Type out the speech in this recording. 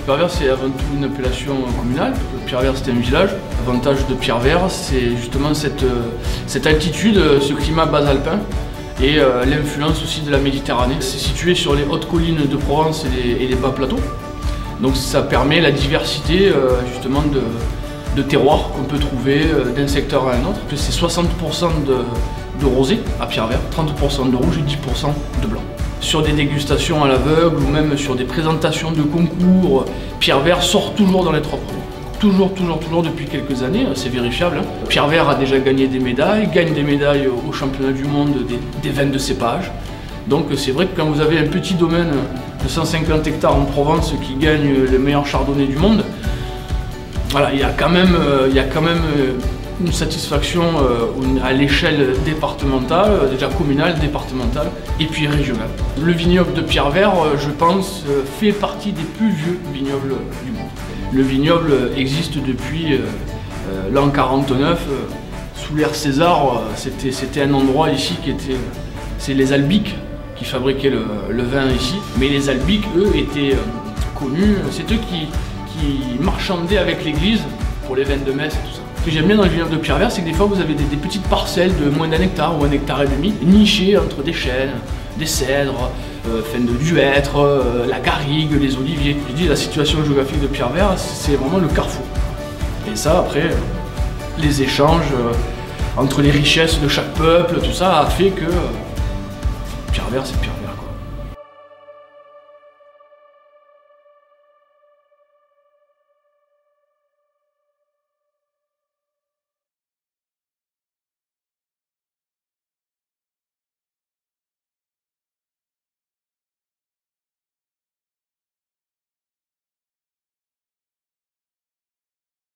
Pierrevert, c'est avant tout une appellation communale. Pierrevert, c'est un village. L'avantage de Pierrevert, c'est justement cette altitude, ce climat basalpin et l'influence aussi de la Méditerranée. C'est situé sur les hautes collines de Provence et les bas plateaux. Donc ça permet la diversité justement de terroirs qu'on peut trouver d'un secteur à un autre. C'est 60% de rosé à Pierrevert, 30% de rouge et 10% de blanc. Sur des dégustations à l'aveugle ou même sur des présentations de concours, Pierrevert sort toujours dans les 3 premiers. Toujours depuis quelques années, c'est vérifiable. Hein. Pierrevert a déjà gagné des médailles, gagne des médailles au championnat du monde des vins de cépage. Donc c'est vrai que quand vous avez un petit domaine de 150 hectares en Provence qui gagne les meilleurs chardonnays du monde, voilà, il y a quand même une satisfaction à l'échelle départementale, déjà communale, départementale et puis régionale. Le vignoble de Pierrevert, je pense, fait partie des plus vieux vignobles du monde. Le vignoble existe depuis l'an 49, sous l'ère César, c'était un endroit ici qui était... C'est les Albiques qui fabriquaient le vin ici, mais les Albiques, eux, étaient connus, c'est eux qui marchandaient avec l'église pour les vins de messe et tout ça. Ce que j'aime bien dans le vignoble de Pierrevert, c'est que des fois vous avez des petites parcelles de moins d'1 hectare ou 1,5 hectare, nichées entre des chênes, des cèdres, du hêtre, la garrigue, les oliviers. Je dis la situation géographique de Pierrevert, c'est vraiment le carrefour. Et ça, après, les échanges entre les richesses de chaque peuple, tout ça a fait que Pierrevert, c'est Pierrevert.